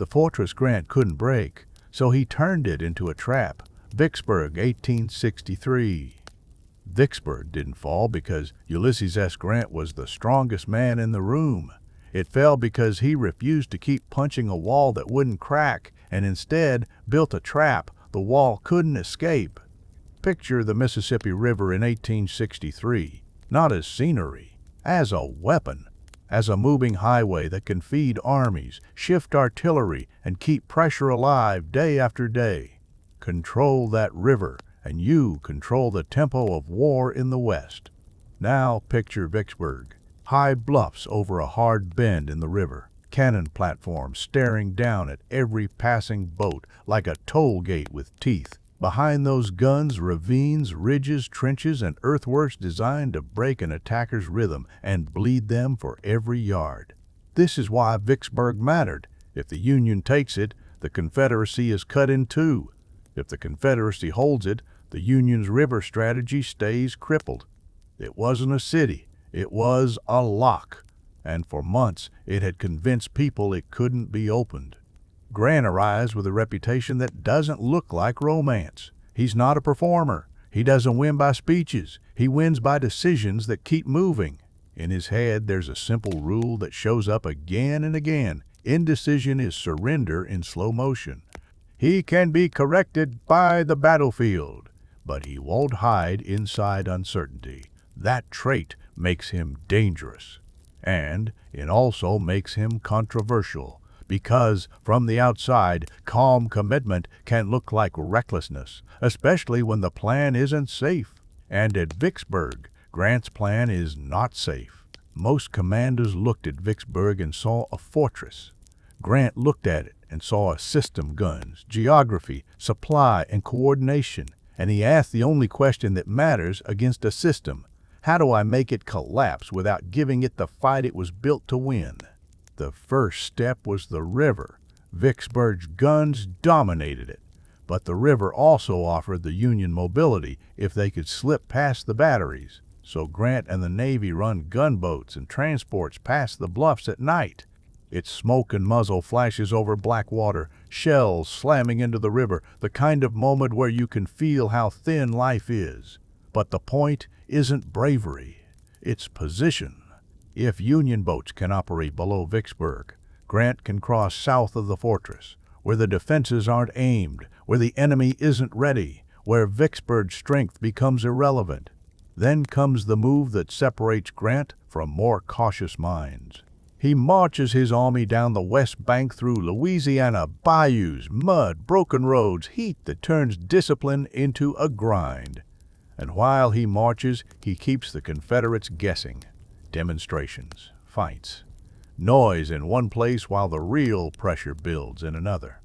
The fortress Grant couldn't break, so he turned it into a trap. Vicksburg, 1863. Vicksburg didn't fall because Ulysses S. Grant was the strongest man in the room. It fell because he refused to keep punching a wall that wouldn't crack and instead built a trap the wall couldn't escape. Picture the Mississippi River in 1863, not as scenery, as a weapon, as a moving highway that can feed armies, shift artillery, and keep pressure alive day after day. Control that river, and you control the tempo of war in the West. Now picture Vicksburg. High bluffs over a hard bend in the river, cannon platforms staring down at every passing boat like a toll gate with teeth. Behind those guns, ravines, ridges, trenches, and earthworks designed to break an attacker's rhythm and bleed them for every yard. This is why Vicksburg mattered. If the Union takes it, the Confederacy is cut in two. If the Confederacy holds it, the Union's river strategy stays crippled. It wasn't a city. It was a lock, and for months it had convinced people it couldn't be opened. Grant arrives with a reputation that doesn't look like romance. He's not a performer. He doesn't win by speeches. He wins by decisions that keep moving. In his head, there's a simple rule that shows up again and again. Indecision is surrender in slow motion. He can be corrected by the battlefield, but he won't hide inside uncertainty. That trait makes him dangerous, and it also makes him controversial, because from the outside, calm commitment can look like recklessness, especially when the plan isn't safe. And at Vicksburg, Grant's plan is not safe. Most commanders looked at Vicksburg and saw a fortress. Grant looked at it and saw a system: guns, geography, supply, and coordination. And he asked the only question that matters against a system: how do I make it collapse without giving it the fight it was built to win? The first step was the river. Vicksburg's guns dominated it, but the river also offered the Union mobility if they could slip past the batteries. So Grant and the Navy run gunboats and transports past the bluffs at night. Its smoke and muzzle flashes over black water, shells slamming into the river, the kind of moment where you can feel how thin life is. But the point isn't bravery, it's position. If Union boats can operate below Vicksburg, Grant can cross south of the fortress, where the defenses aren't aimed, where the enemy isn't ready, where Vicksburg's strength becomes irrelevant. Then comes the move that separates Grant from more cautious minds. He marches his army down the west bank through Louisiana, bayous, mud, broken roads, heat that turns discipline into a grind. And while he marches, he keeps the Confederates guessing. Demonstrations, fights, noise in one place while the real pressure builds in another.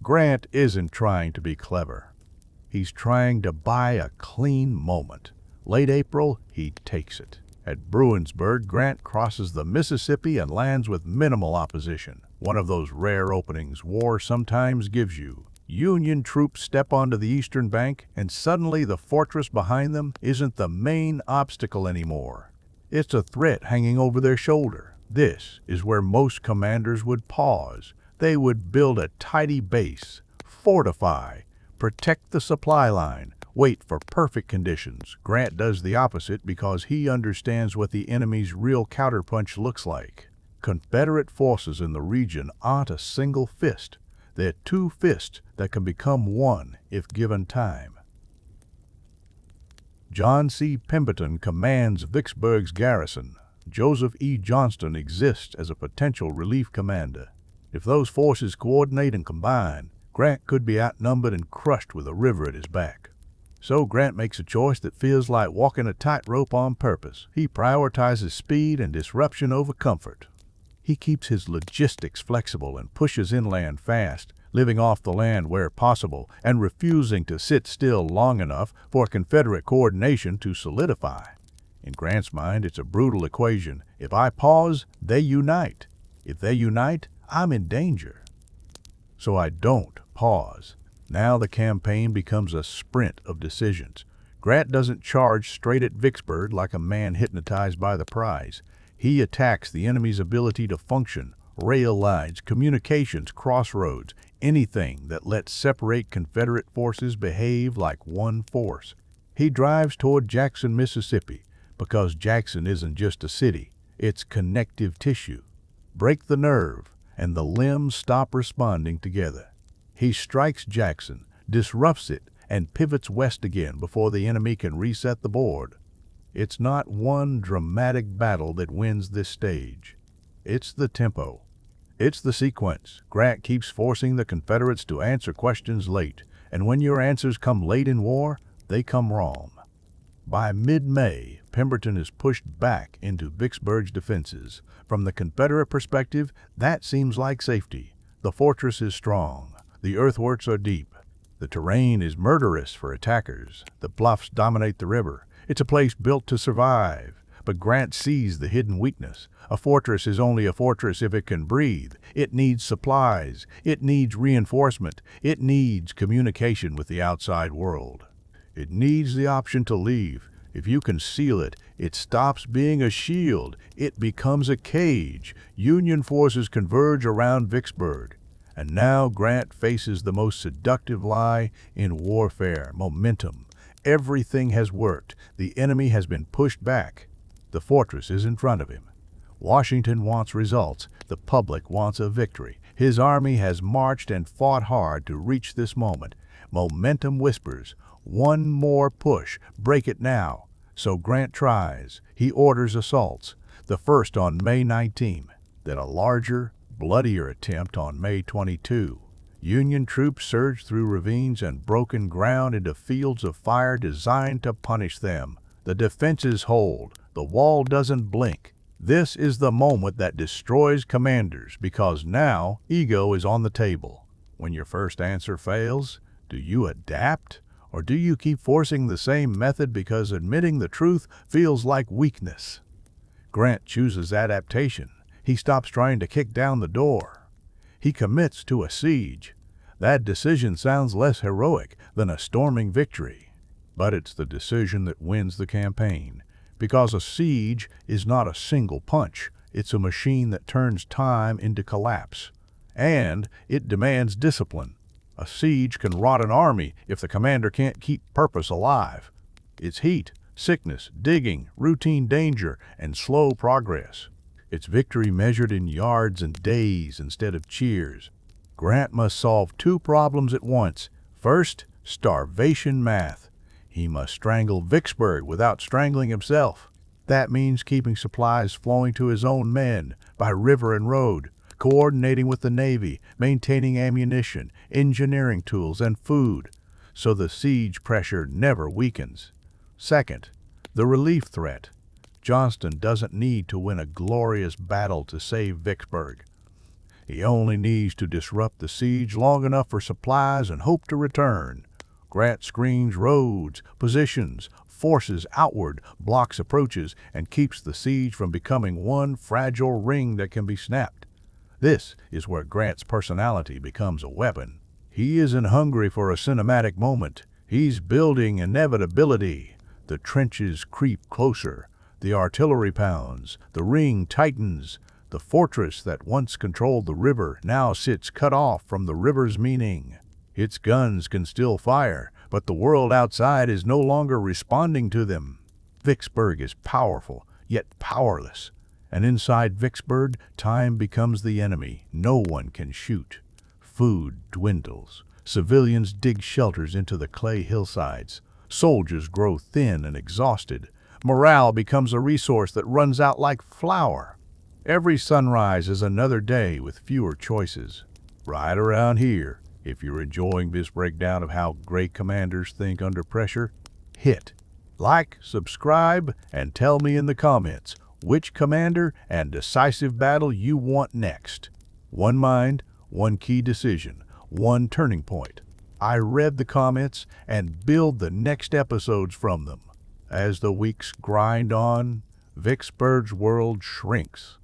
Grant isn't trying to be clever. He's trying to buy a clean moment. Late April, he takes it. At Bruinsburg, Grant crosses the Mississippi and lands with minimal opposition. One of those rare openings war sometimes gives you. Union troops step onto the eastern bank, and suddenly the fortress behind them isn't the main obstacle anymore. It's a threat hanging over their shoulder. This is where most commanders would pause. They would build a tidy base, fortify, protect the supply line, wait for perfect conditions. Grant does the opposite because he understands what the enemy's real counterpunch looks like. Confederate forces in the region aren't a single fist. They're two fists that can become one if given time. John C. Pemberton commands Vicksburg's garrison. Joseph E. Johnston exists as a potential relief commander. If those forces coordinate and combine, Grant could be outnumbered and crushed with a river at his back. So Grant makes a choice that feels like walking a tightrope on purpose. He prioritizes speed and disruption over comfort. He keeps his logistics flexible and pushes inland fast, living off the land where possible and refusing to sit still long enough for Confederate coordination to solidify. In Grant's mind, it's a brutal equation. If I pause, they unite. If they unite, I'm in danger. So I don't pause. Now the campaign becomes a sprint of decisions. Grant doesn't charge straight at Vicksburg like a man hypnotized by the prize. He attacks the enemy's ability to function, rail lines, communications, crossroads, anything that lets separate Confederate forces behave like one force. He drives toward Jackson, Mississippi, because Jackson isn't just a city, it's connective tissue. Break the nerve, and the limbs stop responding together. He strikes Jackson, disrupts it, and pivots west again before the enemy can reset the board. It's not one dramatic battle that wins this stage. It's the tempo. It's the sequence. Grant keeps forcing the Confederates to answer questions late, and when your answers come late in war, they come wrong. By mid-May, Pemberton is pushed back into Vicksburg's defenses. From the Confederate perspective, that seems like safety. The fortress is strong. The earthworks are deep. The terrain is murderous for attackers. The bluffs dominate the river. It's a place built to survive. But Grant sees the hidden weakness. A fortress is only a fortress if it can breathe. It needs supplies. It needs reinforcement. It needs communication with the outside world. It needs the option to leave. If you conceal it, it stops being a shield. It becomes a cage. Union forces converge around Vicksburg. And now Grant faces the most seductive lie in warfare: momentum. Everything has worked. The enemy has been pushed back. The fortress is in front of him. Washington wants results. The public wants a victory. His army has marched and fought hard to reach this moment. Momentum whispers, one more push, break it now. So Grant tries. He orders assaults, the first on May 19, then a larger, bloodier attempt on May 22. Union troops surged through ravines and broken ground into fields of fire designed to punish them. The defenses hold. The wall doesn't blink. This is the moment that destroys commanders, because now ego is on the table. When your first answer fails, do you adapt? Or do you keep forcing the same method because admitting the truth feels like weakness? Grant chooses adaptation. He stops trying to kick down the door. He commits to a siege. That decision sounds less heroic than a storming victory. But it's the decision that wins the campaign. Because a siege is not a single punch. It's a machine that turns time into collapse. And it demands discipline. A siege can rot an army if the commander can't keep purpose alive. It's heat, sickness, digging, routine danger, and slow progress. It's victory measured in yards and days instead of cheers. Grant must solve two problems at once. First, starvation math. He must strangle Vicksburg without strangling himself. That means keeping supplies flowing to his own men by river and road, coordinating with the Navy, maintaining ammunition, engineering tools, and food, so the siege pressure never weakens. Second, the relief threat. Johnston doesn't need to win a glorious battle to save Vicksburg. He only needs to disrupt the siege long enough for supplies and hope to return. Grant screens roads, positions, forces outward, blocks approaches, and keeps the siege from becoming one fragile ring that can be snapped. This is where Grant's personality becomes a weapon. He isn't hungry for a cinematic moment. He's building inevitability. The trenches creep closer. The artillery pounds. The ring tightens. The fortress that once controlled the river now sits cut off from the river's meaning. Its guns can still fire, but the world outside is no longer responding to them. Vicksburg is powerful, yet powerless. And inside Vicksburg, time becomes the enemy. No one can shoot. Food dwindles. Civilians dig shelters into the clay hillsides. Soldiers grow thin and exhausted. Morale becomes a resource that runs out like flour. Every sunrise is another day with fewer choices. Right around here, if you're enjoying this breakdown of how great commanders think under pressure, hit like, subscribe, and tell me in the comments which commander and decisive battle you want next. One mind, one key decision, one turning point. I read the comments and build the next episodes from them. As the weeks grind on, Vicksburg's world shrinks.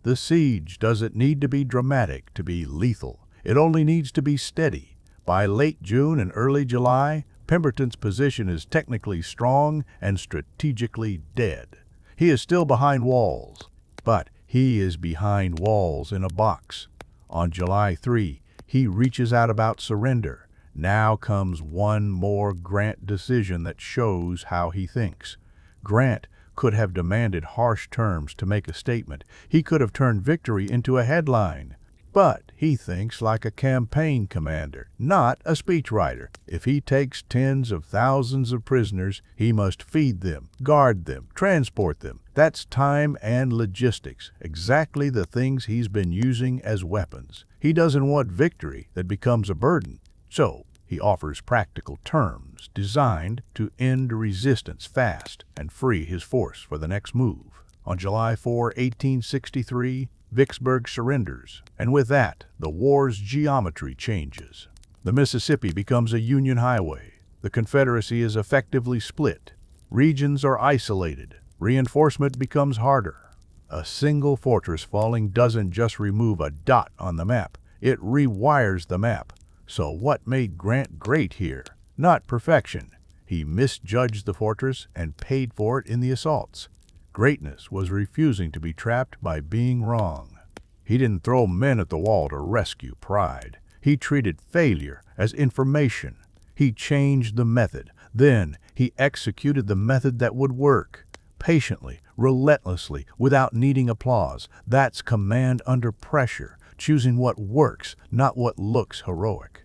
The siege doesn't need to be dramatic to be lethal. It only needs to be steady. By late June and early July, Pemberton's position is technically strong and strategically dead. He is still behind walls. but he is behind walls in a box. On July 3, he reaches out about surrender. Now comes one more Grant decision that shows how he thinks. Grant could have demanded harsh terms to make a statement. He could have turned victory into a headline. But he thinks like a campaign commander, not a speechwriter. If he takes tens of thousands of prisoners, he must feed them, guard them, transport them. That's time and logistics, exactly the things he's been using as weapons. He doesn't want victory that becomes a burden. So he offers practical terms designed to end resistance fast and free his force for the next move. On July 4, 1863, Vicksburg surrenders, and with that, the war's geometry changes. The Mississippi becomes a Union highway. The Confederacy is effectively split. Regions are isolated. Reinforcement becomes harder. A single fortress falling doesn't just remove a dot on the map, it rewires the map. So what made Grant great here? Not perfection. He misjudged the fortress and paid for it in the assaults. Greatness was refusing to be trapped by being wrong. He didn't throw men at the wall to rescue pride. He treated failure as information. He changed the method. Then he executed the method that would work. Patiently, relentlessly, without needing applause. That's command under pressure, choosing what works, not what looks heroic.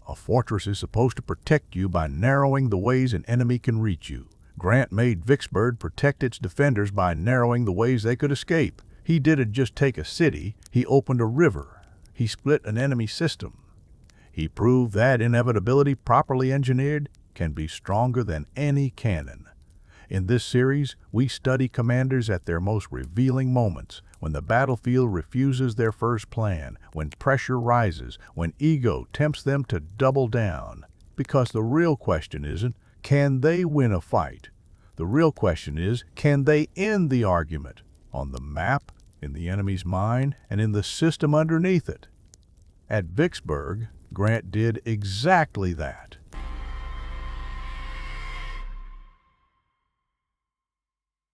A fortress is supposed to protect you by narrowing the ways an enemy can reach you. Grant made Vicksburg protect its defenders by narrowing the ways they could escape. He didn't just take a city, he opened a river. He split an enemy system. He proved that inevitability, properly engineered, can be stronger than any cannon. In this series, we study commanders at their most revealing moments, when the battlefield refuses their first plan, when pressure rises, when ego tempts them to double down. Because the real question isn't, can they win a fight? The real question is, can they end the argument? On the map, in the enemy's mind, and in the system underneath it. At Vicksburg, Grant did exactly that.